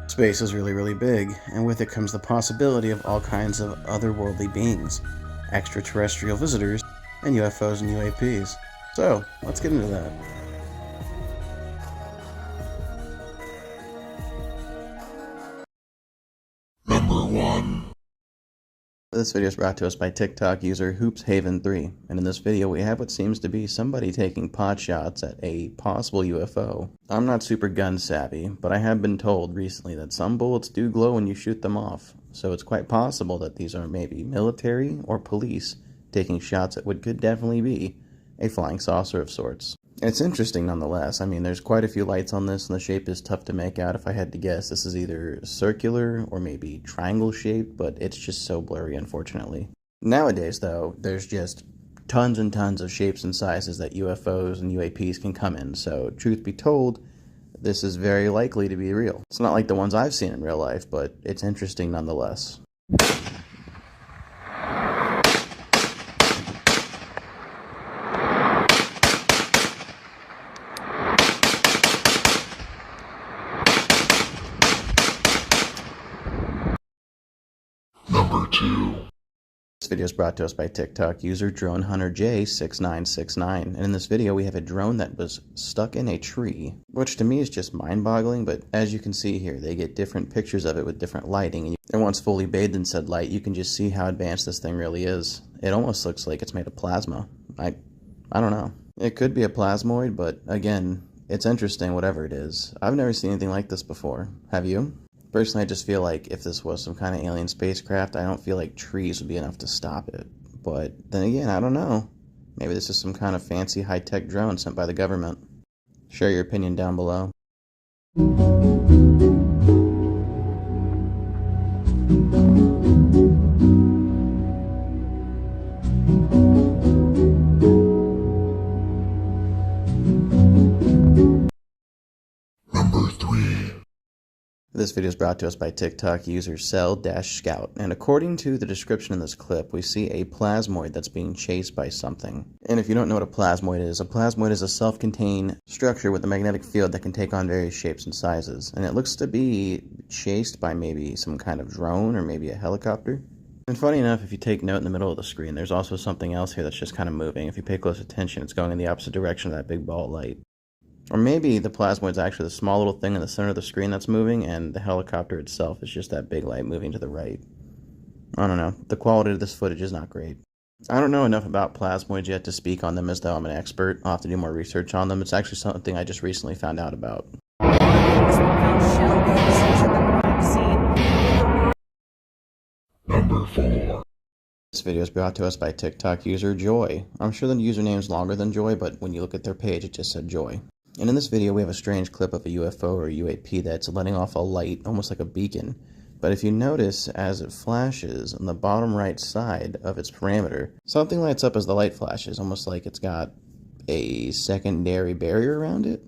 Space is really, really big, and with it comes the possibility of all kinds of otherworldly beings, extraterrestrial visitors, and UFOs and UAPs. So, let's get into that. Number 1. This video is brought to us by TikTok user HoopsHaven3, and in this video we have what seems to be somebody taking pot shots at a possible UFO. I'm not super gun savvy, but I have been told recently that some bullets do glow when you shoot them off, so it's quite possible that these are maybe military or police taking shots at what could definitely be a flying saucer of sorts. It's interesting nonetheless. I mean, there's quite a few lights on this, and the shape is tough to make out. If I had to guess, this is either circular or maybe triangle shaped, but it's just so blurry, unfortunately. Nowadays, though, there's just tons and tons of shapes and sizes that UFOs and UAPs can come in, so truth be told, this is very likely to be real. It's not like the ones I've seen in real life, but it's interesting nonetheless. Number 2. This video is brought to us by TikTok user DroneHunterJ6969, and in this video we have a drone that was stuck in a tree, which to me is just mind-boggling, but as you can see here, they get different pictures of it with different lighting, and once fully bathed in said light, you can just see how advanced this thing really is. It almost looks like it's made of plasma. I don't know. It could be a plasmoid, but again, it's interesting whatever it is. I've never seen anything like this before. Have you? Personally, I just feel like if this was some kind of alien spacecraft, I don't feel like trees would be enough to stop it. But then again, I don't know. Maybe this is some kind of fancy high-tech drone sent by the government. Share your opinion down below. Number 3. This video is brought to us by TikTok user Cell-Scout, and according to the description in this clip, we see a plasmoid that's being chased by something. And if you don't know what a plasmoid is a self-contained structure with a magnetic field that can take on various shapes and sizes. And it looks to be chased by maybe some kind of drone or maybe a helicopter. And funny enough, if you take note in the middle of the screen, there's also something else here that's just kind of moving. If you pay close attention, it's going in the opposite direction of that big ball of light. Or maybe the plasmoid's actually the small little thing in the center of the screen that's moving, and the helicopter itself is just that big light moving to the right. I don't know. The quality of this footage is not great. I don't know enough about plasmoids yet to speak on them as though I'm an expert. I'll have to do more research on them. It's actually something I just recently found out about. Number 4. This video is brought to us by TikTok user Joy. I'm sure the username is longer than Joy, but when you look at their page, it just said Joy. And in this video, we have a strange clip of a UFO or a UAP that's letting off a light, almost like a beacon. But if you notice, as it flashes on the bottom right side of its parameter, something lights up as the light flashes, almost like it's got a secondary barrier around it.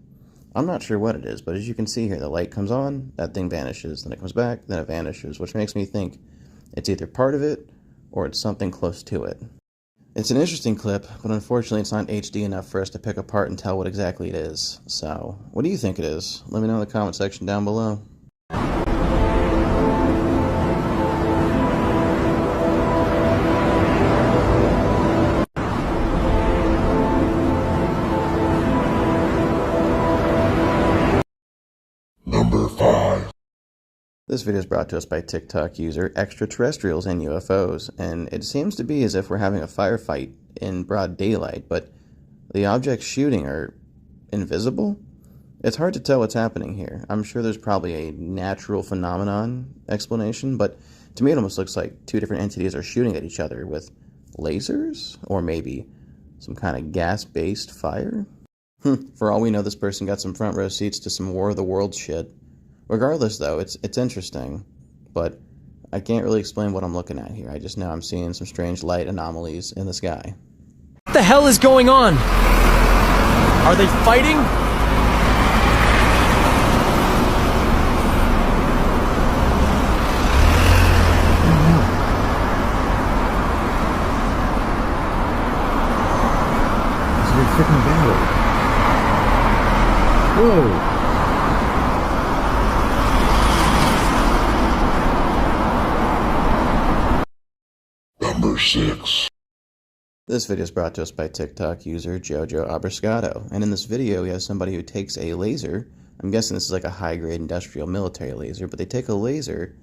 I'm not sure what it is, but as you can see here, the light comes on, that thing vanishes, then it comes back, then it vanishes, which makes me think it's either part of it or it's something close to it. It's an interesting clip, but unfortunately it's not HD enough for us to pick apart and tell what exactly it is. So, what do you think it is? Let me know in the comment section down below. Number 5. This video is brought to us by TikTok user Extraterrestrials and UFOs, and it seems to be as if we're having a firefight in broad daylight, but the objects shooting are invisible? It's hard to tell what's happening here. I'm sure there's probably a natural phenomenon explanation, but to me it almost looks like two different entities are shooting at each other with lasers, or maybe some kind of gas-based fire? For all we know, this person got some front row seats to some War of the Worlds shit. Regardless, though, it's interesting, but I can't really explain what I'm looking at here. I just know I'm seeing some strange light anomalies in the sky. What the hell is going on? Are they fighting? freaking battle. Whoa. Number 6. This video is brought to us by TikTok user Jojo Abrascato, and in this video we have somebody who takes a laser. I'm guessing this is like a high-grade industrial military laser, but they take a laser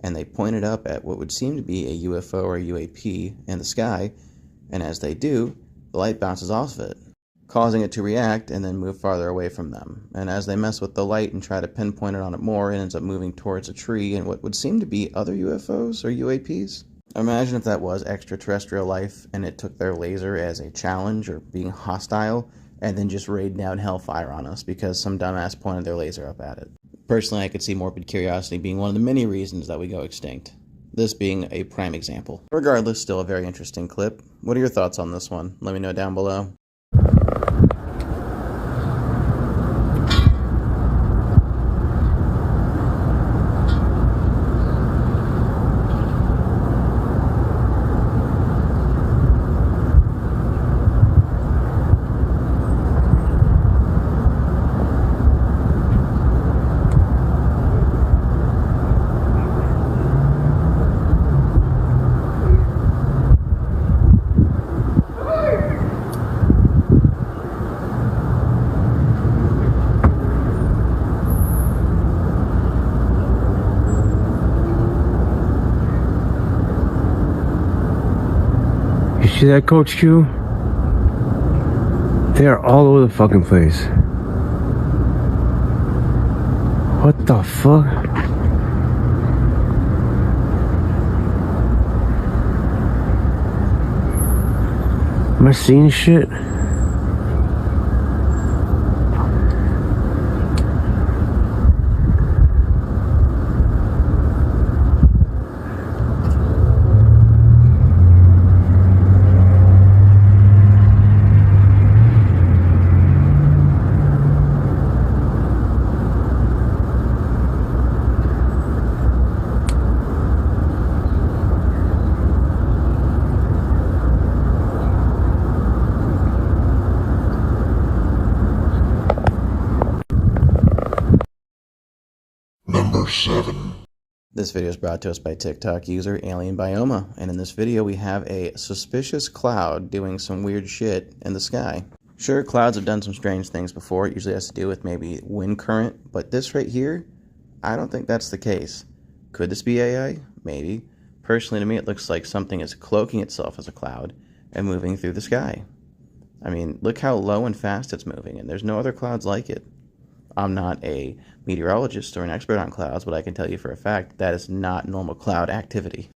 and they point it up at what would seem to be a UFO or a UAP in the sky, and as they do, the light bounces off of it, causing it to react and then move farther away from them. And as they mess with the light and try to pinpoint it on it more, it ends up moving towards a tree and what would seem to be other UFOs or UAPs. Imagine if that was extraterrestrial life and it took their laser as a challenge or being hostile and then just rained down hellfire on us because some dumbass pointed their laser up at it. Personally, I could see morbid curiosity being one of the many reasons that we go extinct. This being a prime example. Regardless, still a very interesting clip. What are your thoughts on this one? Let me know down below. You see that, Coach Q? They are all over the fucking place. What the fuck? Am I seeing shit? Number 7. This video is brought to us by TikTok user Alien Bioma, and in this video we have a suspicious cloud doing some weird shit in the sky. Sure, clouds have done some strange things before. It usually has to do with maybe wind current, but this right here, I don't think that's the case. Could this be AI? Maybe. Personally, to me, it looks like something is cloaking itself as a cloud and moving through the sky. I mean, look how low and fast it's moving, and there's no other clouds like it. I'm not a meteorologist or an expert on clouds, but I can tell you for a fact that is not normal cloud activity.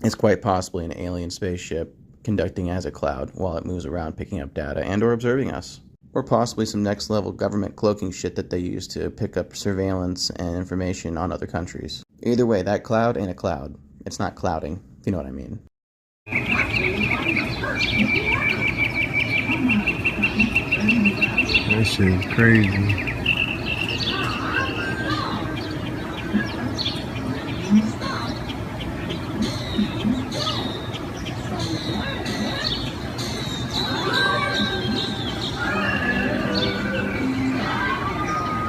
It's quite possibly an alien spaceship conducting as a cloud while it moves around picking up data and or observing us. Or possibly some next level government cloaking shit that they use to pick up surveillance and information on other countries. Either way, that cloud ain't a cloud. It's not clouding, if you know what I mean. That shit is crazy.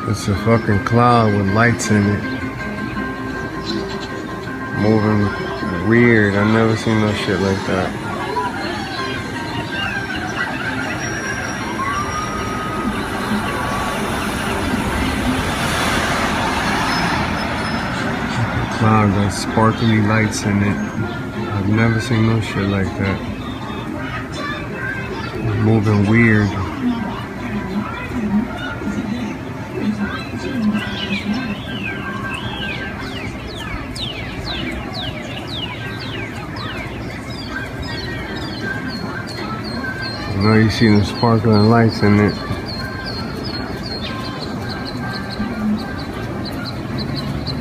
It's a fucking cloud with lights in it. Moving weird. I've never seen no shit like that. Cloud got sparkly lights in it. I've never seen no shit like that. Moving weird. I know you see the sparkling lights in it.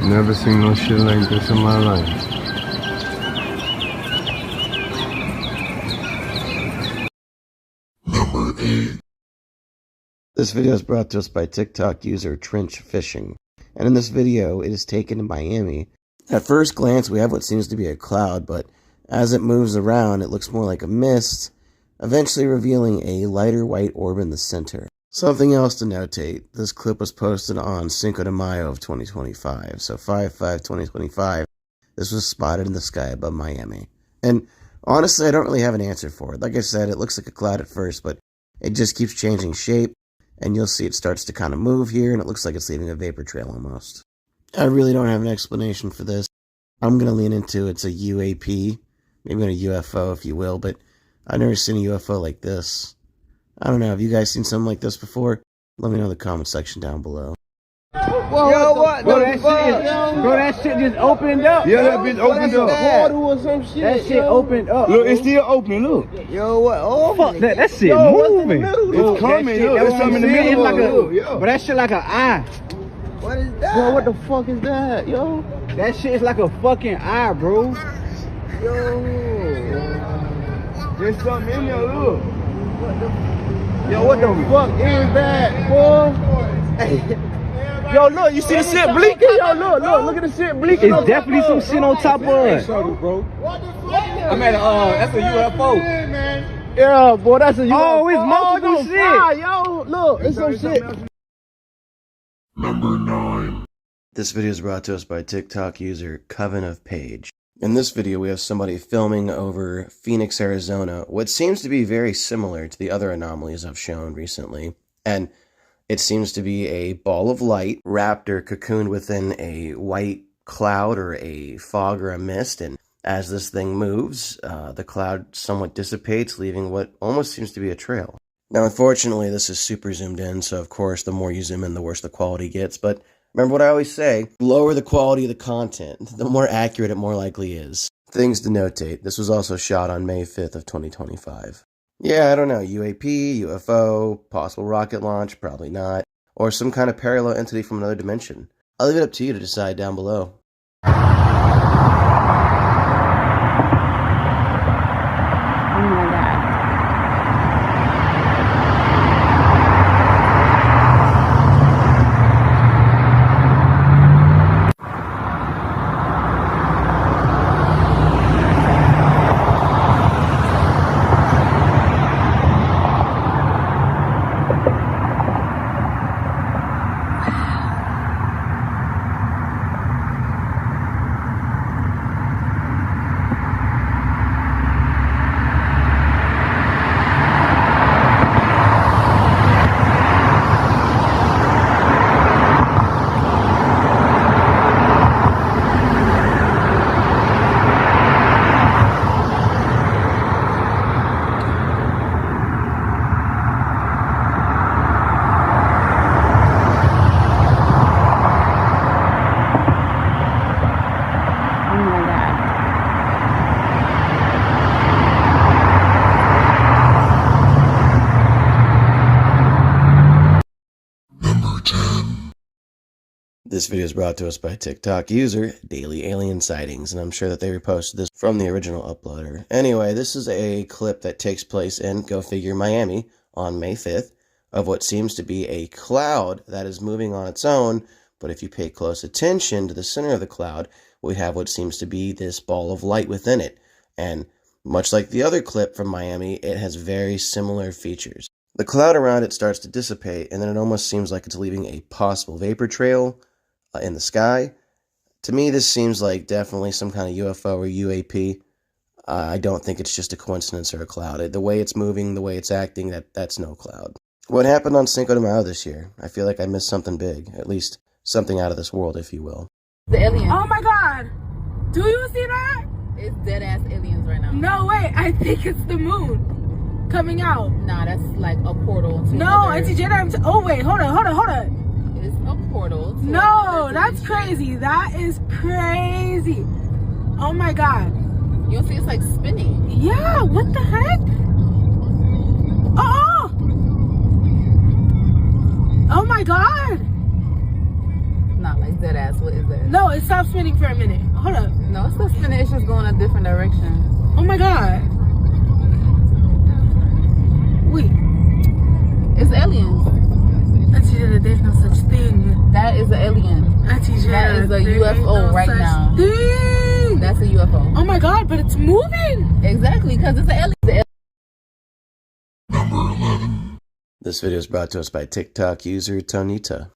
Never seen no shit like this in my life. Number 8. This video is brought to us by TikTok user Trench Fishing, and in this video it is taken in Miami. At first glance we have what seems to be a cloud, but as it moves around it looks more like a mist, eventually revealing a lighter white orb in the center. Something else to notate, this clip was posted on Cinco de Mayo of 2025, so 5/5/2025, this was spotted in the sky above Miami. And honestly, I don't really have an answer for it. Like I said, it looks like a cloud at first, but it just keeps changing shape, and you'll see it starts to kind of move here, and it looks like it's leaving a vapor trail almost. I really don't have an explanation for this. I'm going to lean into it's a UAP, maybe a UFO if you will, but I've never seen a UFO like this. I don't know, have you guys seen something like this before? Let me know in the comment section down below. Whoa, yo, what? Bro, that shit just opened up. Yeah, that bitch opened up. Portal or some shit. That shit opened up. Look, it's still open. Look. Yo, what? Oh, fuck that. That shit moving. It's coming. Look, it's something in the middle. It's like but that shit like an eye. What is that? Bro, what the fuck is that, yo? That shit is like a fucking eye, bro. Yo. There's something in there. Look. Yo, what the fuck is that, boy? Yo, look, you see the shit blinking? Yo, look at the shit blinking. It's definitely some shit on top of it. I'm at that's a UFO. Yeah, boy, that's a UFO. Oh, it's multiple shit. Yo, look, it's some shit. Number 9. This video is brought to us by TikTok user Coven of Page. In this video, we have somebody filming over Phoenix, Arizona, what seems to be very similar to the other anomalies I've shown recently. And it seems to be a ball of light wrapped or cocooned within a white cloud or a fog or a mist. And as this thing moves, the cloud somewhat dissipates, leaving what almost seems to be a trail. Now, unfortunately, this is super zoomed in, so of course, the more you zoom in, the worse the quality gets. But remember what I always say, lower the quality of the content, the more accurate it more likely is. Things to notate, this was also shot on May 5th of 2025. Yeah, I don't know, UAP, UFO, possible rocket launch, probably not, or some kind of parallel entity from another dimension. I'll leave it up to you to decide down below. This video is brought to us by TikTok user Daily Alien Sightings, and I'm sure that they reposted this from the original uploader. Anyway, this is a clip that takes place in, go figure, Miami on May 5th of what seems to be a cloud that is moving on its own, but if you pay close attention to the center of the cloud, we have what seems to be this ball of light within it. And much like the other clip from Miami, it has very similar features. The cloud around it starts to dissipate, and then it almost seems like it's leaving a possible vapor trail in the sky. To me, this seems like definitely some kind of UFO or UAP. I don't think it's just a coincidence or a cloud. The way it's moving, the way it's acting, that's no cloud. What happened on Cinco de Mayo this year? I feel like I missed something big, at least something out of this world, if you will. The aliens. Oh my god! Do you see that? It's dead ass aliens right now. No way! I think it's the moon coming out. Nah, that's like a portal. To no, another... Jedi. Oh wait, hold on. It's a portal. No, that's crazy. That is crazy. Oh my god. You'll see it's like spinning. Yeah, what the heck? Oh my god. Not like dead ass. What is that? No, it stopped spinning for a minute. Hold up. No, it's not spinning. It's just going a different direction. Oh my god. Wait. It's aliens. There's no such thing. That is an alien. That is a UFO right now. Thing. That's a UFO. Oh my god, but it's moving. Exactly, because it's an alien. This video is brought to us by TikTok user Tonita.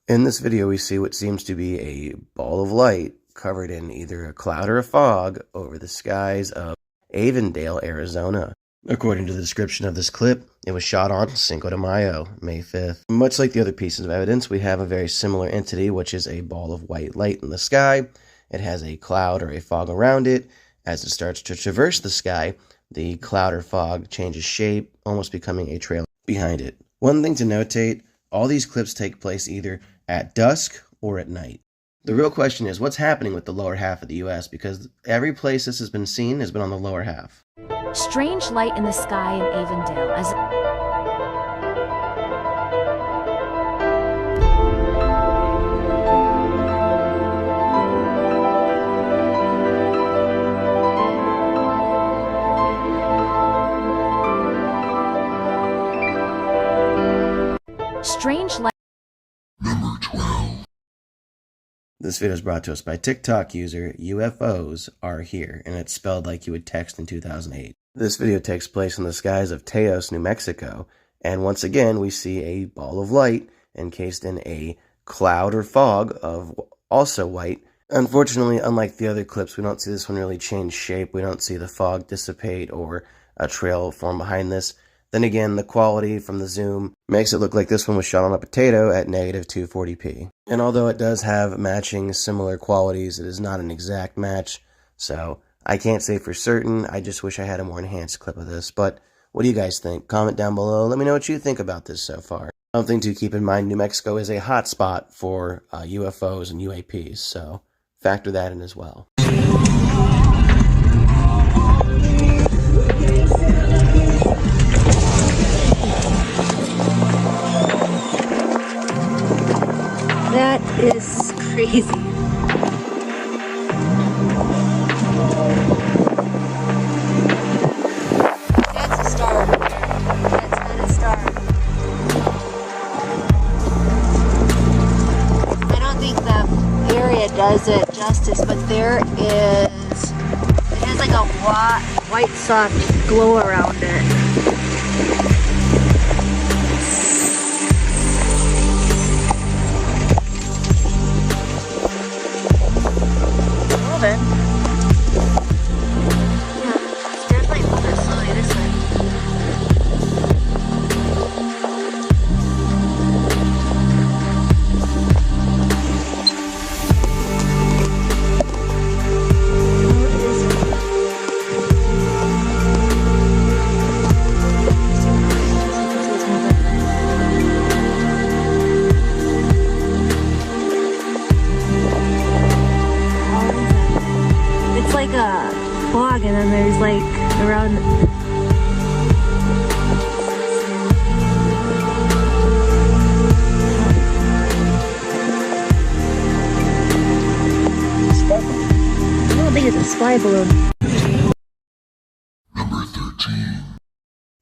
In this video, we see what seems to be a ball of light covered in either a cloud or a fog over the skies of Avondale, Arizona. According to the description of this clip, it was shot on Cinco de Mayo, May 5th. Much like the other pieces of evidence, we have a very similar entity, which is a ball of white light in the sky. It has a cloud or a fog around it. As it starts to traverse the sky, the cloud or fog changes shape, almost becoming a trail behind it. One thing to notate, all these clips take place either at dusk or at night. The real question is, what's happening with the lower half of the U.S.? Because every place this has been seen has been on the lower half. Strange light in the sky in Avondale as strange light. Number 12. This video is brought to us by TikTok user UFOs Are Here, and it's spelled like you would text in 2008. This video takes place in the skies of Teos, New Mexico, and once again we see a ball of light encased in a cloud or fog of also white. Unfortunately, unlike the other clips, we don't see this one really change shape. We don't see the fog dissipate or a trail form behind this. Then again, the quality from the zoom makes it look like this one was shot on a potato at negative 240p. And although it does have matching similar qualities, it is not an exact match, so I can't say for certain. I just wish I had a more enhanced clip of this. But what do you guys think? Comment down below. Let me know what you think about this so far. Something to keep in mind, New Mexico is a hot spot for UFOs and UAPs, so factor that in as well. That is crazy. That's a star. That's not a star. I don't think the area does it justice, but there is, it has like a white soft glow around it. Yeah, it's definitely moving slowly this way. It's like a fog, and then there's like around. I don't think it's a spy balloon. Number 13.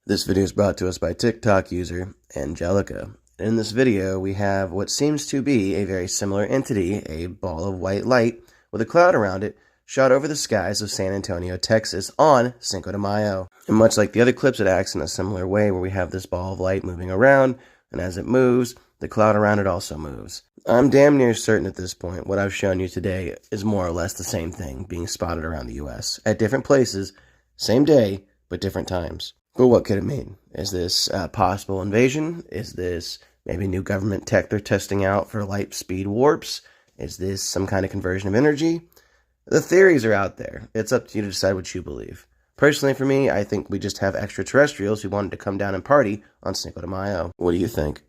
This video is brought to us by TikTok user Angelica. In this video, we have what seems to be a very similar entity, a ball of white light with a cloud around it, shot over the skies of San Antonio, Texas on Cinco de Mayo. And much like the other clips, it acts in a similar way where we have this ball of light moving around, and as it moves, the cloud around it also moves. I'm damn near certain at this point what I've shown you today is more or less the same thing being spotted around the US at different places, same day, but different times. But what could it mean? Is this a possible invasion? Is this maybe new government tech they're testing out for light speed warps? Is this some kind of conversion of energy? The theories are out there. It's up to you to decide what you believe. Personally, for me, I think we just have extraterrestrials who wanted to come down and party on Cinco de Mayo. What do you think?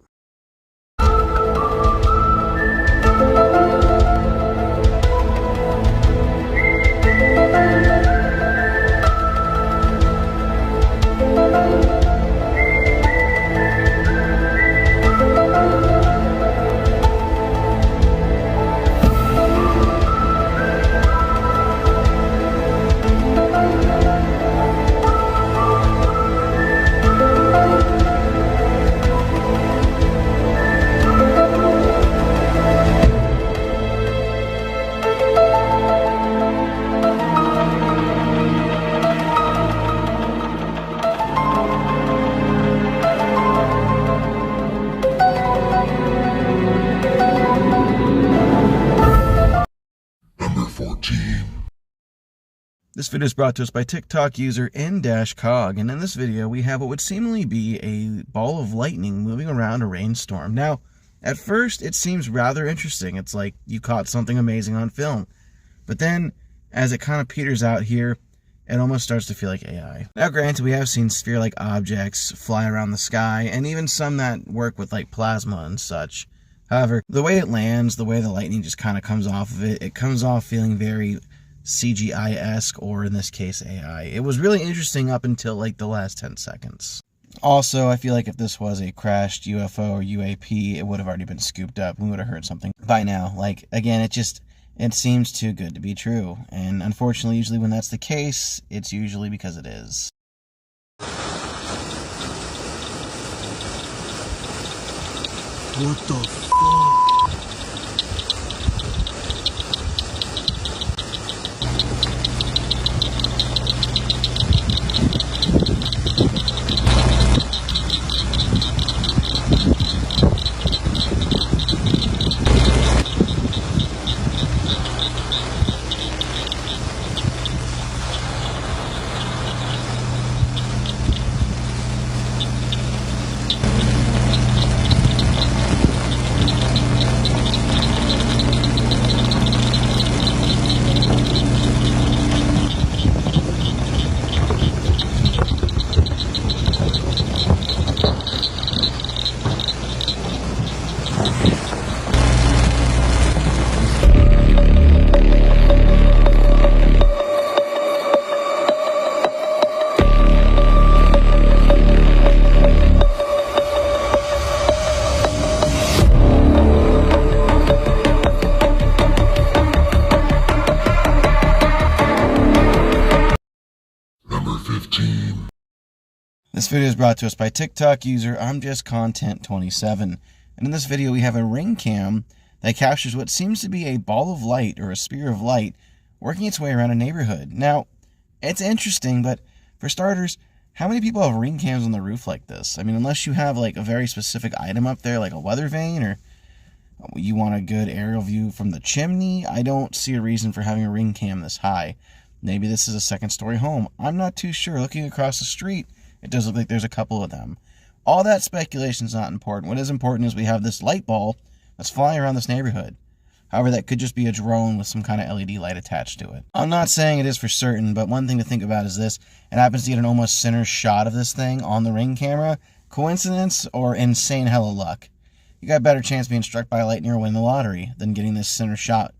video is brought to us by TikTok user N-Cog, and in this video we have what would seemingly be a ball of lightning moving around a rainstorm. Now, at first it seems rather interesting. It's like you caught something amazing on film. But then, as it kind of peters out here, it almost starts to feel like AI. Now granted, we have seen sphere-like objects fly around the sky, and even some that work with like plasma and such. However, the way it lands, the way the lightning just kind of comes off of it, it comes off feeling very CGI-esque, or in this case AI. It was really interesting up until like the last 10 seconds. Also, I feel like if this was a crashed UFO or UAP, it would have already been scooped up and we would have heard something by now. Like, again, it seems too good to be true. And unfortunately, usually when that's the case, it's usually because it is. What the fuck? This video is brought to us by TikTok user I'mJustContent27, and in this video we have a ring cam that captures what seems to be a ball of light or a spear of light working its way around a neighborhood. Now, it's interesting, but for starters, how many people have ring cams on the roof like this? I mean, unless you have like a very specific item up there like a weather vane, or you want a good aerial view from the chimney, I don't see a reason for having a ring cam this high. Maybe this is a second-story home. I'm not too sure. Looking across the street, it does look like there's a couple of them. All that speculation is not important. What is important is we have this light ball that's flying around this neighborhood. However, that could just be a drone with some kind of LED light attached to it. I'm not saying it is for certain, but one thing to think about is this. It happens to get an almost center shot of this thing on the ring camera. Coincidence or insane hella luck? You got a better chance being struck by lightning or winning the lottery than getting this center shot.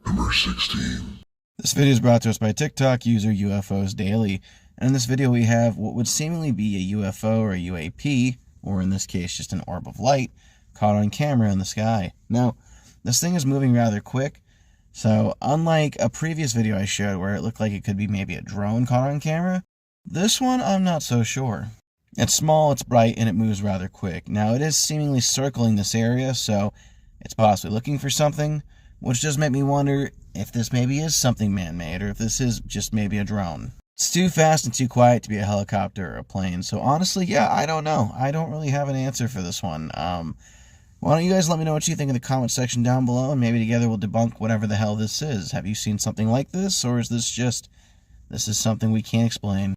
Number 16. This video is brought to us by TikTok user UFOs Daily, and in this video we have what would seemingly be a UFO or a UAP, or in this case just an orb of light, caught on camera in the sky. Now, this thing is moving rather quick, so unlike a previous video I showed where it looked like it could be maybe a drone caught on camera, this one I'm not so sure. It's small, it's bright, and it moves rather quick. Now, it is seemingly circling this area, so it's possibly looking for something, which does make me wonder, if this maybe is something man-made, or if this is just maybe a drone. It's too fast and too quiet to be a helicopter or a plane. So honestly, yeah, I don't know. I don't really have an answer for this one. Why don't you guys let me know what you think in the comment section down below, and maybe together we'll debunk whatever the hell this is. Have you seen something like this, or is this just, this is something we can't explain?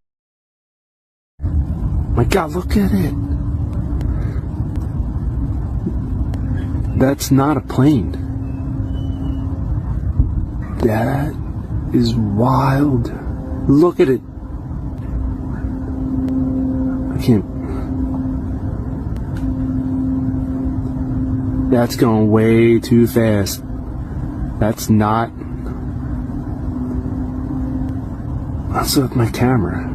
My God, look at it. That's not a plane. That is wild. Look at it. I can't. That's going way too fast. That's not. What's with my camera?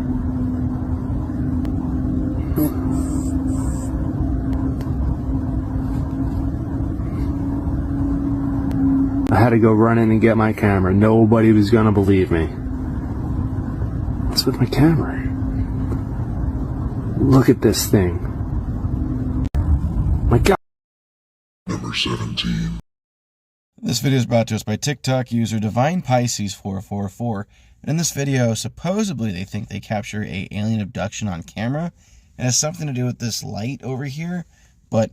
I had to go run in and get my camera. Nobody was gonna believe me. What's with my camera? Look at this thing. My God. Number 17. This video is brought to us by TikTok user DivinePisces444. And in this video, supposedly they think they capture a alien abduction on camera. It has something to do with this light over here, but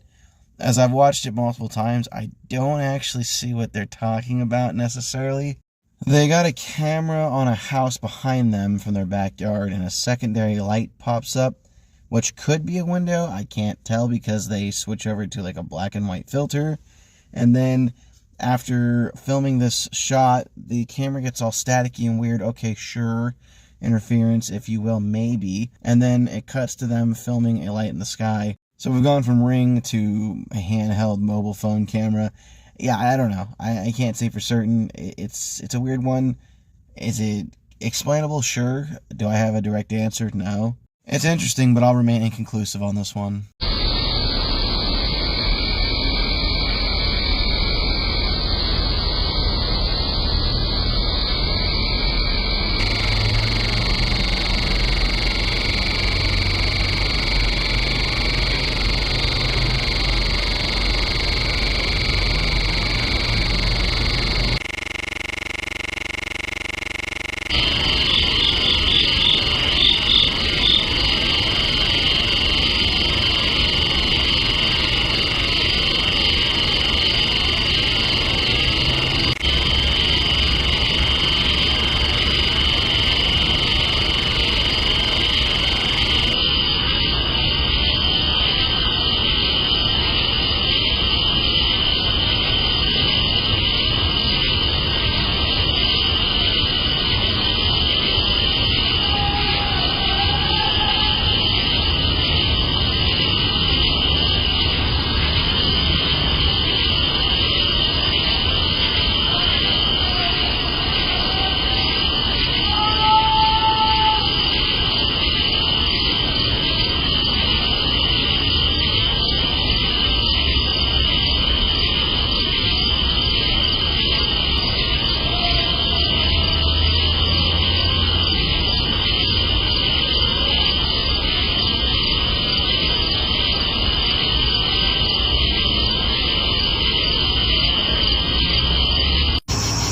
as I've watched it multiple times, I don't actually see what they're talking about necessarily. They got a camera on a house behind them from their backyard, and a secondary light pops up, which could be a window. I can't tell because they switch over to like a black and white filter. And then after filming this shot, the camera gets all staticky and weird. Okay, sure. Interference, if you will, maybe. And then it cuts to them filming a light in the sky. So we've gone from Ring to a handheld mobile phone camera. Yeah, I don't know. I can't say for certain. It's a weird one. Is it explainable? Sure. Do I have a direct answer? No. It's interesting, but I'll remain inconclusive on this one.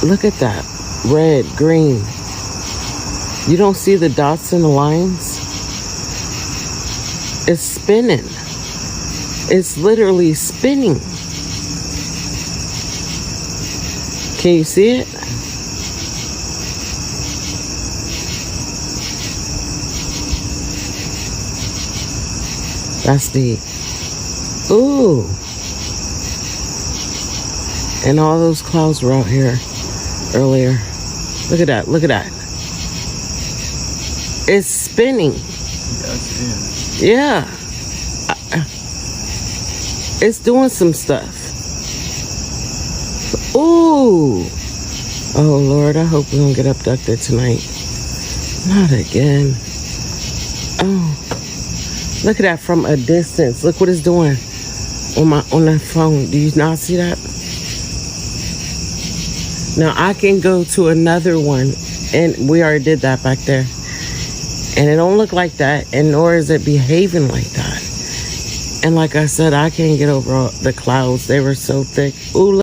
Look at that. Red, green. You don't see the dots and the lines? It's spinning. It's literally spinning. Can you see it? That's deep. Ooh. And all those clouds were out here earlier. Look at that. Look at that. It's spinning. Yeah. It's doing some stuff. Ooh. Oh, Lord, I hope we don't get abducted tonight. Not again. Oh. Look at that from a distance. Look what it's doing on that phone. Do you not see that? Now I can go to another one, and we already did that back there. And it don't look like that, and nor is it behaving like that. And like I said, I can't get over the clouds. They were so thick. Ooh,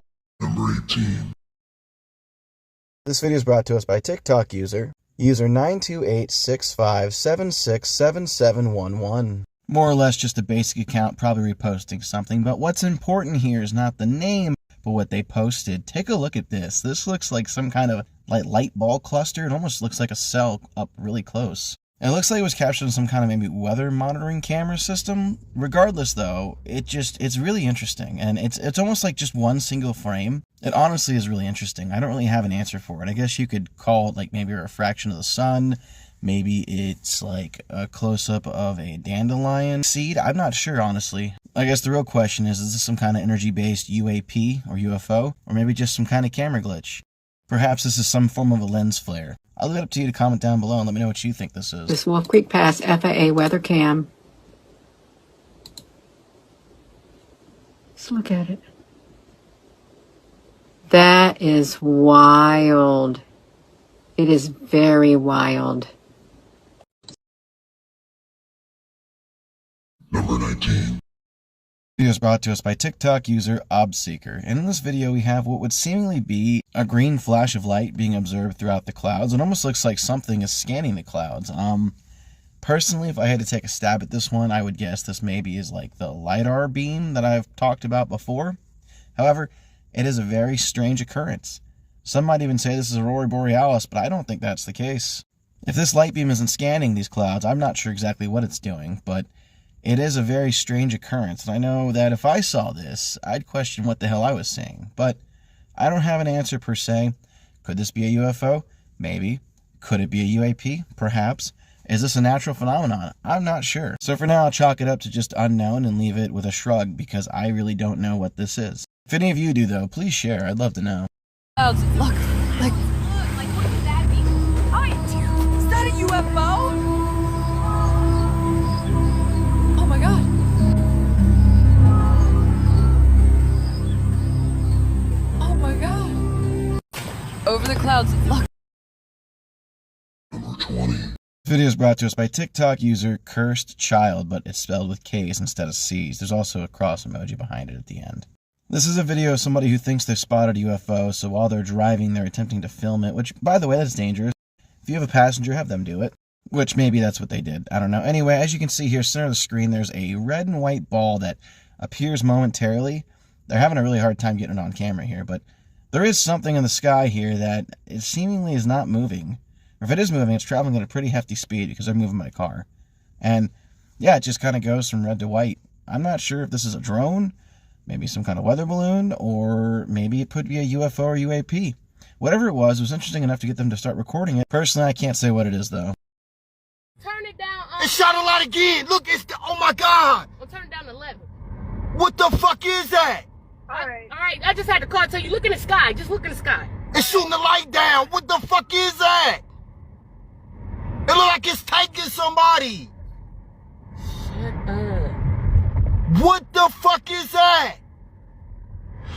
This video is brought to us by TikTok user 92865767711. More or less just a basic account, probably reposting something, but what's important here is not the name, but what they posted. Take a look at this. This looks like some kind of light ball cluster. It almost looks like a cell up really close. It looks like it was captured on some kind of maybe weather monitoring camera system. Regardless though, it's really interesting, and it's almost like just one single frame. It honestly is really interesting. I don't really have an answer for it. I guess you could call it like maybe a refraction of the sun. Maybe it's like a close-up of a dandelion seed. I'm not sure, honestly. I guess the real question is this some kind of energy-based UAP or UFO? Or maybe just some kind of camera glitch? Perhaps this is some form of a lens flare. I'll leave it up to you to comment down below and let me know what you think this is. This Wolf Creek Pass FAA weather cam. Let's look at it. That is wild. It is very wild. Number 19. Video is brought to us by TikTok user Obseeker, and in this video we have what would seemingly be a green flash of light being observed throughout the clouds. It almost looks like something is scanning the clouds. Personally, if I had to take a stab at this one, I would guess this maybe is like the LiDAR beam that I've talked about before. However, it is a very strange occurrence. Some might even say this is Aurora Borealis, but I don't think that's the case. If this light beam isn't scanning these clouds, I'm not sure exactly what it's doing, but it is a very strange occurrence, and I know that if I saw this, I'd question what the hell I was seeing. But I don't have an answer per se. Could this be a UFO? Maybe. Could it be a UAP? Perhaps. Is this a natural phenomenon? I'm not sure. So for now, I'll chalk it up to just unknown and leave it with a shrug because I really don't know what this is. If any of you do, though, please share. I'd love to know. Look, what could that be? Is that a UFO? Oh my god. Oh my god. Over the clouds. Look. Number 20. This video is brought to us by TikTok user Cursed Child, but it's spelled with K's instead of C's. There's also a cross emoji behind it at the end. This is a video of somebody who thinks they've spotted a UFO, so while they're driving, they're attempting to film it, which, by the way, that's dangerous. If you have a passenger, have them do it. Which maybe that's what they did. I don't know. Anyway, as you can see here, center of the screen, there's a red and white ball that appears momentarily. They're having a really hard time getting it on camera here, but there is something in the sky here that it seemingly is not moving. Or if it is moving, it's traveling at a pretty hefty speed because they're moving by car. And yeah, it just kind of goes from red to white. I'm not sure if this is a drone, maybe some kind of weather balloon, or maybe it could be a UFO or UAP. Whatever it was interesting enough to get them to start recording it. Personally, I can't say what it is, though. Turn it down. It shot a lot again. Look, oh my god. Well, turn it down to 11. What the fuck is that? All right. I just had to call and tell you, look in the sky. Just look in the sky. It's shooting the light down. What the fuck is that? It look like it's taking somebody. Shut up. What the fuck is that?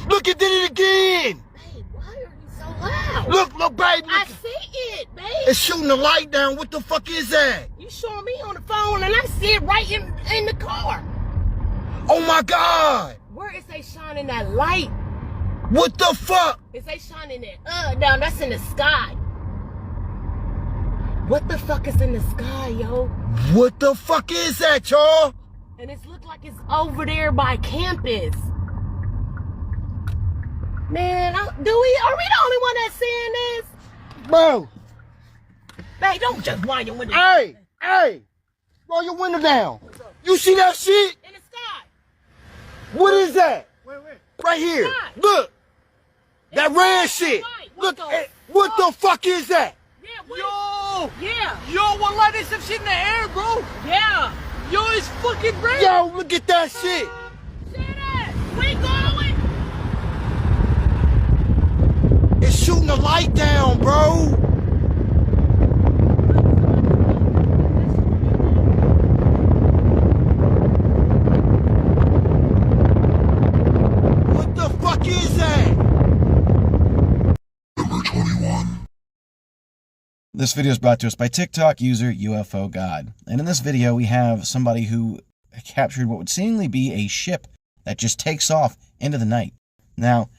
Look, it did it again. Babe, why are you so loud? Look, babe. Look. I see it, babe. It's shooting the light down. What the fuck is that? You showing me on the phone and I see it right in the car. Oh my god. Where is they shining that light? What the fuck? Is they shining it down? That's in the sky. What the fuck is in the sky, yo? What the fuck is that, y'all? And it looks like it's over there by campus. Man, are we the only one that's seeing this? Bro. Hey, don't just wind your window. Hey, roll your window down. You see that shit? In the sky. What is that? Where? Right here. Look. That red shit. Look, what the fuck is that? Yeah, Yo! Yeah. Yo, wallah, there's some shit in the air, bro. Yeah. Yo, it's fucking red. Yo, look at that shit. We going. It's shooting the light down, bro. What the fuck is that? Number 21. This video is brought to us by TikTok user UFO God. And in this video, we have somebody who captured what would seemingly be a ship that just takes off into the night. Now,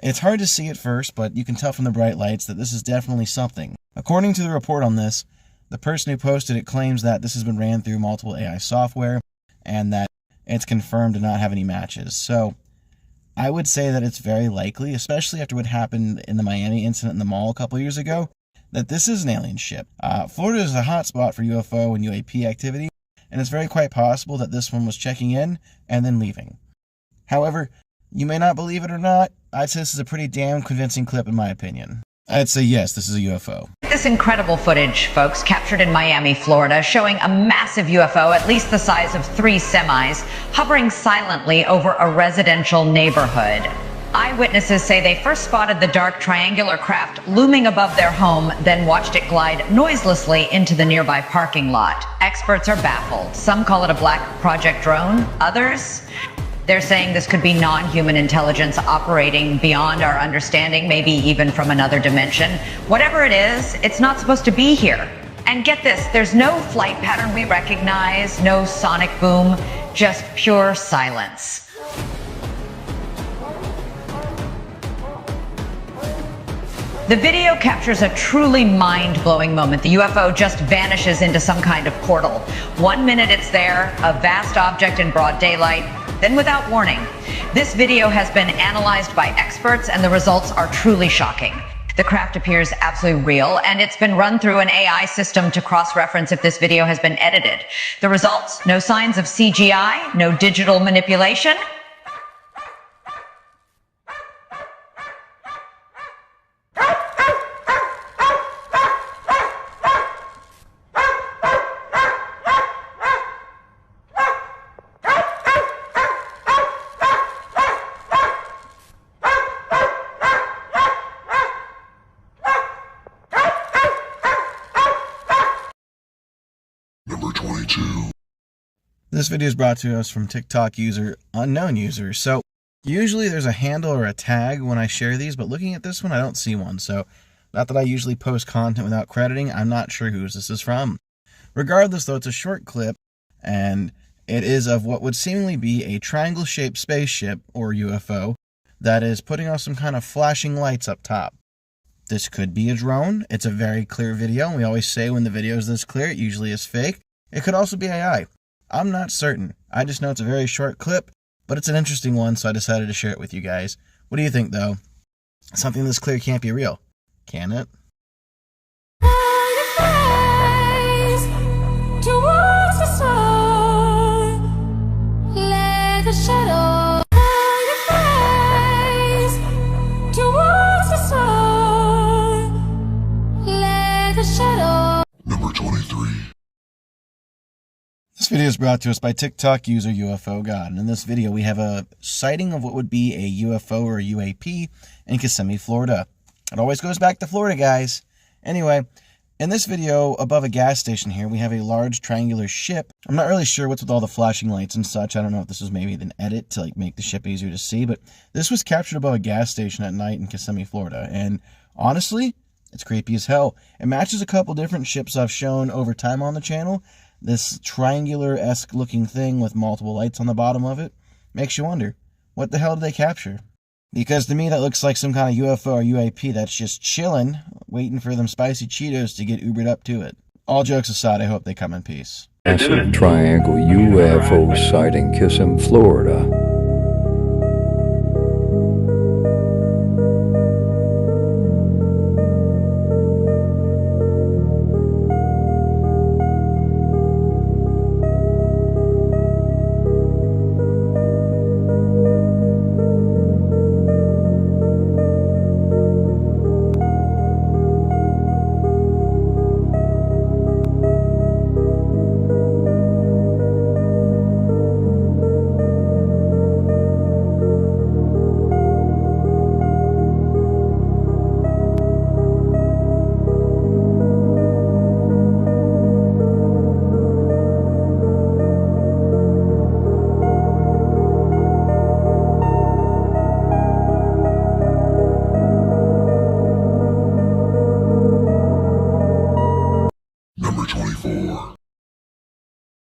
It's hard to see at first, but you can tell from the bright lights that this is definitely something. According to the report on this, the person who posted it claims that this has been ran through multiple AI software and that it's confirmed to not have any matches. So I would say that it's very likely, especially after what happened in the Miami incident in the mall a couple years ago, that this is an alien ship. Florida is a hotspot for UFO and UAP activity, and it's very quite possible that this one was checking in and then leaving. However, you may not believe it or not, I'd say this is a pretty damn convincing clip in my opinion. I'd say yes, this is a UFO. This incredible footage, folks, captured in Miami, Florida, showing a massive UFO, at least the size of 3 semis, hovering silently over a residential neighborhood. Eyewitnesses say they first spotted the dark triangular craft looming above their home, then watched it glide noiselessly into the nearby parking lot. Experts are baffled. Some call it a black project drone. Others, they're saying this could be non-human intelligence operating beyond our understanding, maybe even from another dimension. Whatever it is, it's not supposed to be here. And get this, there's no flight pattern we recognize, no sonic boom, just pure silence. The video captures a truly mind-blowing moment. The UFO just vanishes into some kind of portal. 1 minute it's there, a vast object in broad daylight, then without warning. This video has been analyzed by experts and the results are truly shocking. The craft appears absolutely real and it's been run through an AI system to cross-reference if this video has been edited. The results, no signs of CGI, no digital manipulation. This video is brought to us from TikTok user Unknown User. So usually there's a handle or a tag when I share these, but looking at this one, I don't see one. So not that I usually post content without crediting, I'm not sure whose this is from. Regardless though, it's a short clip and it is of what would seemingly be a triangle-shaped spaceship or UFO that is putting off some kind of flashing lights up top. This could be a drone. It's a very clear video, and we always say when the video is this clear, it usually is fake. It could also be AI. I'm not certain. I just know it's a very short clip, but it's an interesting one, so I decided to share it with you guys. What do you think, though? Something this clear can't be real, can it? Number 23. This video is brought to us by TikTok user UFO God, and in this video we have a sighting of what would be a UFO or a UAP in Kissimmee, Florida. It always goes back to Florida, guys. Anyway, in this video, above a gas station here, we have a large triangular ship. I'm not really sure what's with all the flashing lights and such. I don't know if this was maybe an edit to make the ship easier to see, but this was captured above a gas station at night in Kissimmee, Florida, and honestly, it's creepy as hell. It matches a couple different ships I've shown over time on the channel. This triangular-esque looking thing with multiple lights on the bottom of it makes you wonder, what the hell did they capture? Because to me that looks like some kind of UFO or UAP that's just chilling, waiting for them spicy Cheetos to get Ubered up to it. All jokes aside, I hope they come in peace. Triangle UFO sighting, Kissimmee, Florida.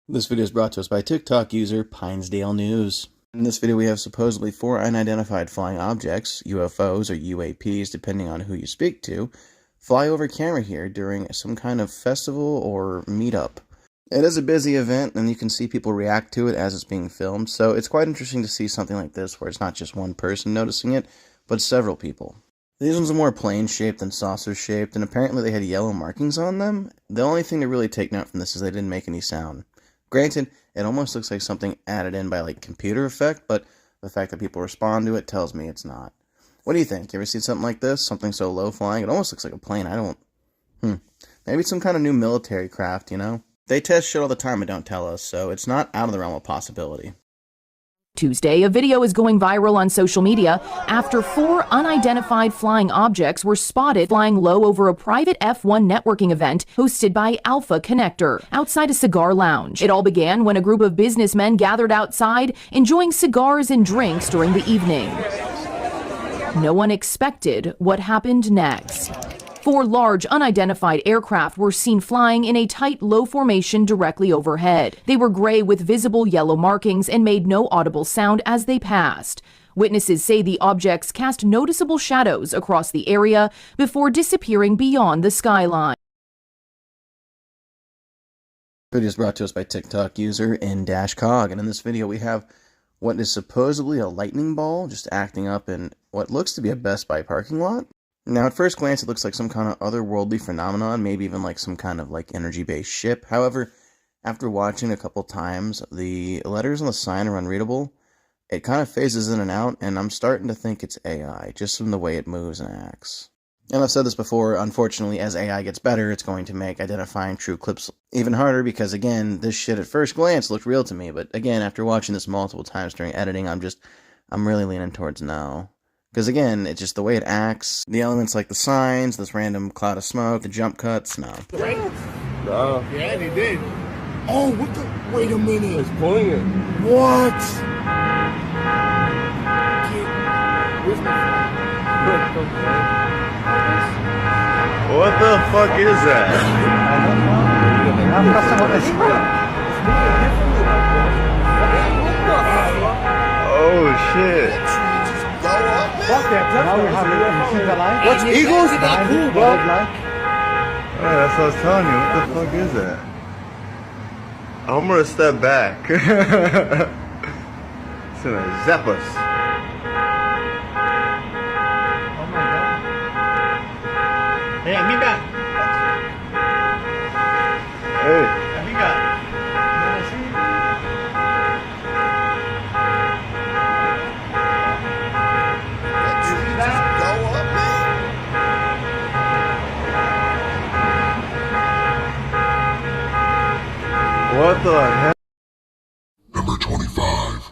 This video is brought to us by TikTok user Pinesdale News. In this video, we have supposedly 4 unidentified flying objects, UFOs or UAPs, depending on who you speak to, fly over camera here during some kind of festival or meetup. It is a busy event, and you can see people react to it as it's being filmed, so it's quite interesting to see something like this where it's not just one person noticing it, but several people. These ones are more plane-shaped than saucer-shaped, and apparently they had yellow markings on them. The only thing to really take note from this is they didn't make any sound. Granted, it almost looks like something added in by like computer effect, but the fact that people respond to it tells me it's not. What do you think? You ever seen something like this? Something so low flying? It almost looks like a plane. Maybe it's some kind of new military craft, you know? They test shit all the time and don't tell us, so it's not out of the realm of possibility. Tuesday, a video is going viral on social media after 4 unidentified flying objects were spotted flying low over a private F1 networking event hosted by Alpha Connector outside a cigar lounge. It all began when a group of businessmen gathered outside enjoying cigars and drinks during the evening. No one expected what happened next. 4 large unidentified aircraft were seen flying in a tight low formation directly overhead. They were gray with visible yellow markings and made no audible sound as they passed. Witnesses say the objects cast noticeable shadows across the area before disappearing beyond the skyline. The video is brought to us by TikTok user in-cog, and in this video we have what is supposedly a lightning ball just acting up in what looks to be a Best Buy parking lot. Now, at first glance, it looks like some kind of otherworldly phenomenon, maybe even like some kind of like energy-based ship. However, after watching a couple times, the letters on the sign are unreadable. It kind of phases in and out, and I'm starting to think it's AI, just from the way it moves and acts. And I've said this before, unfortunately, as AI gets better, it's going to make identifying true clips even harder, because again, this shit at first glance looked real to me, but again, after watching this multiple times during editing, I'm really leaning towards no. Because again, it's just the way it acts, the elements like the signs, this random cloud of smoke, the jump cuts, no. Yeah, they did. Oh, what the? Wait a minute. It's pulling it. What? What the fuck is that? Oh shit. Now we have it. You see the light? What's Eagles? Not cool, bro. Yeah, that's what I was telling you. What the fuck is that? I'm gonna step back. It's gonna zap us. Oh my god. Hey, amiga. Hey. Amiga. What the hell? Number 25.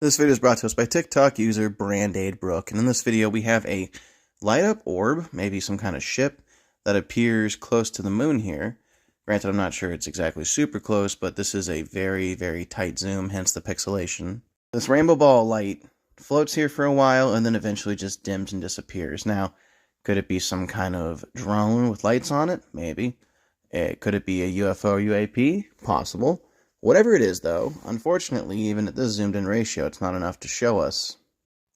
This video is brought to us by TikTok user BrandAidBrook, and in this video we have a light-up orb, maybe some kind of ship, that appears close to the moon here. Granted, I'm not sure it's exactly super close, but this is a very, very tight zoom, hence the pixelation. This rainbow ball of light floats here for a while, and then eventually just dims and disappears. Now, could it be some kind of drone with lights on it? Maybe. Could it be a UFO or UAP? Possible. Whatever it is, though, unfortunately, even at this zoomed-in ratio, it's not enough to show us.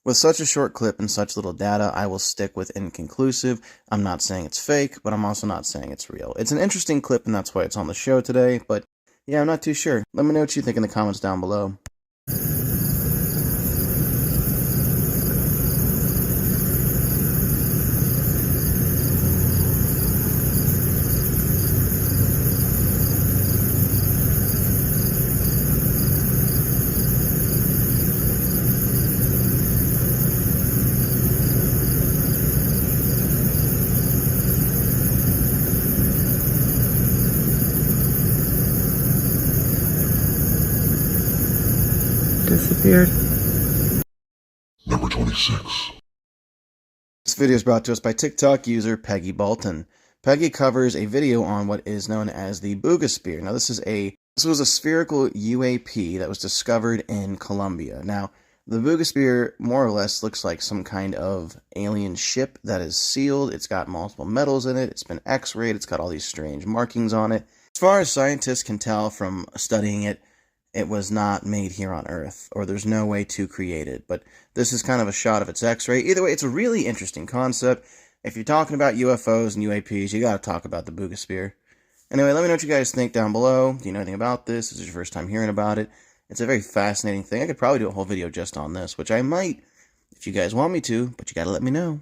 With such a short clip and such little data, I will stick with inconclusive. I'm not saying it's fake, but I'm also not saying it's real. It's an interesting clip, and that's why it's on the show today, but yeah, I'm not too sure. Let me know what you think in the comments down below. Disappeared. Number 26. This video is brought to us by TikTok user Peggy Bolton. Peggy covers a video on what is known as the Boogosphere. Now, this was a spherical UAP that was discovered in Colombia. Now, the Boogosphere more or less looks like some kind of alien ship that is sealed. It's got multiple metals in it. It's been X-rayed. It's got all these strange markings on it. As far as scientists can tell from studying it, it was not made here on Earth, or there's no way to create it. But this is kind of a shot of its X-ray. Either way, it's a really interesting concept. If you're talking about UFOs and UAPs, you gotta talk about the Boogosphere. Anyway, let me know what you guys think down below. Do you know anything about this? Is this your first time hearing about it? It's a very fascinating thing. I could probably do a whole video just on this, which I might, if you guys want me to, but you gotta let me know.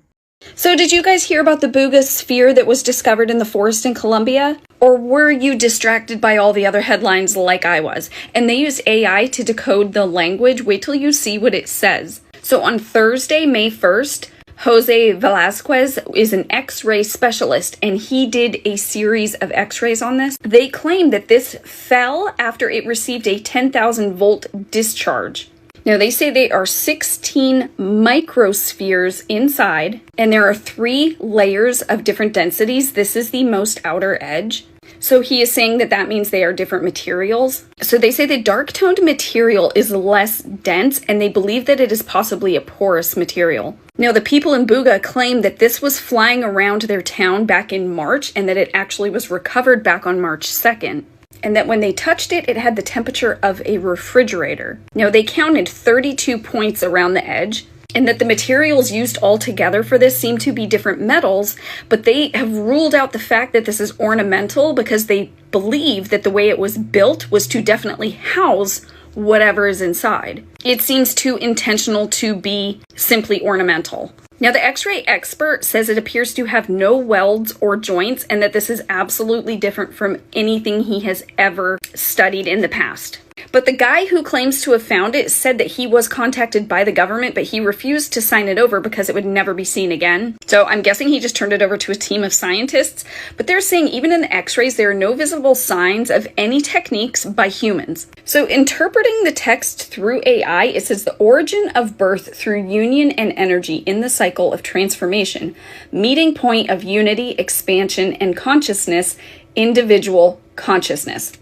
So did you guys hear about the Boogosphere that was discovered in the forest in Colombia? Or were you distracted by all the other headlines like I was? And they use AI to decode the language. Wait till you see what it says. So on Thursday, May 1st, Jose Velasquez is an X-ray specialist, and he did a series of X-rays on this. They claim that this fell after it received a 10,000 volt discharge. Now, they say they are 16 microspheres inside, and there are 3 layers of different densities. This is the most outer edge. So he is saying that that means they are different materials. So they say the dark-toned material is less dense, and they believe that it is possibly a porous material. Now, the people in Buga claim that this was flying around their town back in March, and that it actually was recovered back on March 2nd. And that when they touched it, it had the temperature of a refrigerator. Now, they counted 32 points around the edge, and that the materials used altogether for this seem to be different metals, but they have ruled out the fact that this is ornamental because they believe that the way it was built was to definitely house whatever is inside. It seems too intentional to be simply ornamental. Now, the X-ray expert says it appears to have no welds or joints, and that this is absolutely different from anything he has ever studied in the past. But the guy who claims to have found it said that he was contacted by the government, but he refused to sign it over because it would never be seen again. So I'm guessing he just turned it over to a team of scientists. But they're saying even in the X-rays, there are no visible signs of any techniques by humans. So interpreting the text through AI, it says the origin of birth through union and energy in the cycle of transformation, meeting point of unity, expansion, and consciousness, individual consciousness.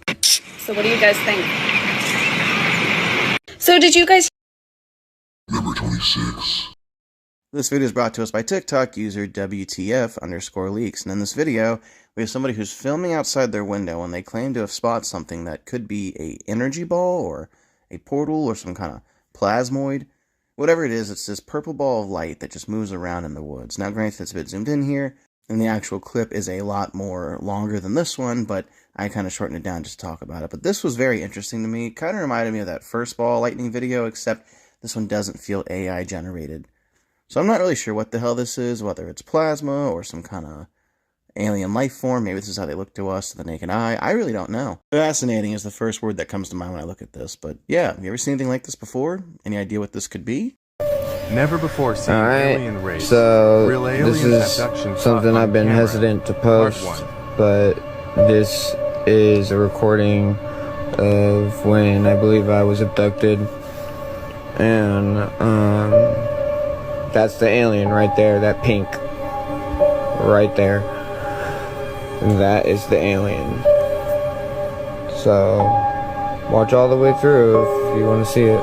So what do you guys think? So did you guys... Number 26. This video is brought to us by TikTok user WTF_leaks. And in this video, we have somebody who's filming outside their window, and they claim to have spotted something that could be a energy ball or a portal or some kind of plasmoid. Whatever it is, it's this purple ball of light that just moves around in the woods. Now, granted, it's a bit zoomed in here, and the actual clip is a lot more longer than this one, but I kind of shortened it down just to talk about it. But this was very interesting to me. It kind of reminded me of that first ball lightning video, except this one doesn't feel AI generated. So I'm not really sure what the hell this is, whether it's plasma or some kind of alien life form. Maybe this is how they look to us to the naked eye. I really don't know. Fascinating is the first word that comes to mind when I look at this. But yeah, have you ever seen anything like this before? Any idea what this could be? Never before seen alien race. So Real alien this is abduction something I've been hesitant to post, but this is a recording of when I believe I was abducted, and that's the alien right there, that pink right there. That is the alien. So watch all the way through if you want to see it.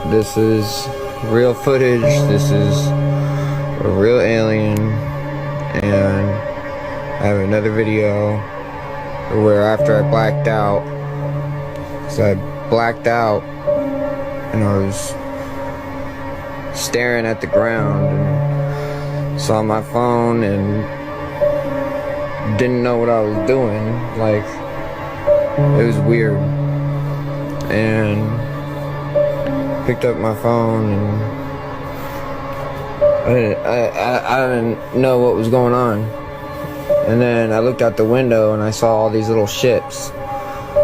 This is real footage. This is a real alien, and I have another video where after I blacked out, so I blacked out and I was staring at the ground and saw my phone and didn't know what I was doing. Like, it was weird, and picked up my phone and I didn't know what was going on. And then I looked out the window and I saw all these little ships.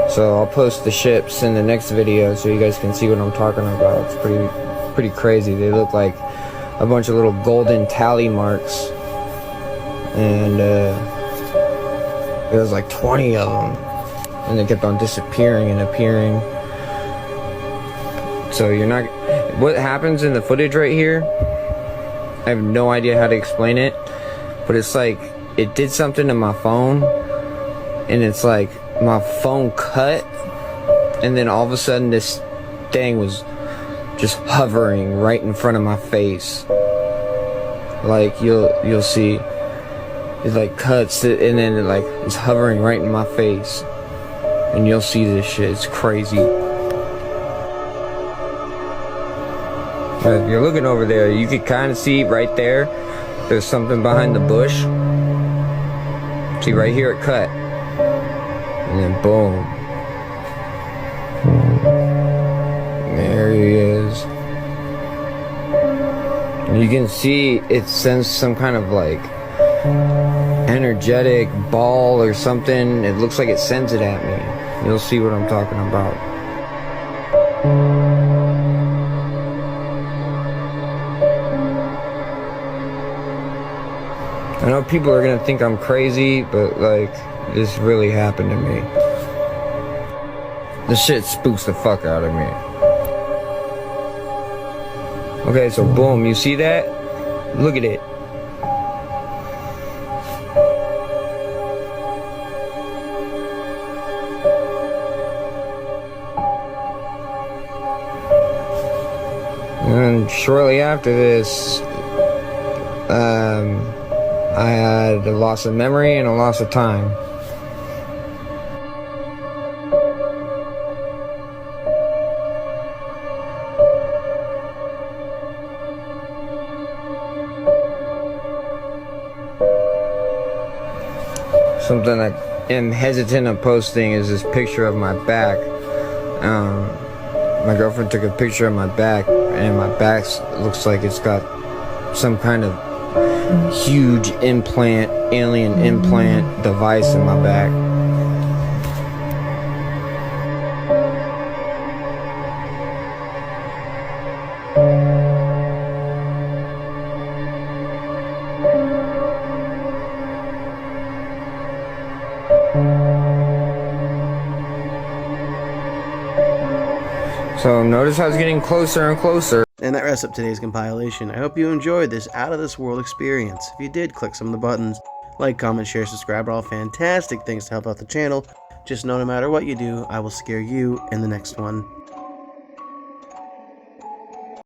So I'll post the ships in the next video so you guys can see what I'm talking about. It's pretty crazy. They look like a bunch of little golden tally marks, and there was like 20 of them, and they kept on disappearing and appearing. So you're not... What happens in the footage right here, I have no idea how to explain it, but it's like it did something to my phone, and it's like my phone cut, and then all of a sudden this thing was just hovering right in front of my face. Like you'll see it like cuts and then it like it's hovering right in my face, and you'll see this shit. It's crazy. If you're looking over there, you can kind of see right there, there's something behind the bush. See right here it cut. And then boom. There he is. And you can see it sends some kind of like energetic ball or something. It looks like it sends it at me. You'll see what I'm talking about. I know people are gonna think I'm crazy, but like, this really happened to me. This shit spooks the fuck out of me. Okay, so boom, you see that? Look at it. And shortly after this, I had a loss of memory and a loss of time. Something I am hesitant of posting is this picture of my back. My girlfriend took a picture of my back, and my back looks like it's got some kind of huge implant, alien implant device in my back. So notice how it's getting closer and closer. And that wraps up today's compilation. I hope you enjoyed this out-of-this-world experience. If you did, click some of the buttons. Like, comment, share, subscribe are all fantastic things to help out the channel. Just know no matter what you do, I will scare you in the next one.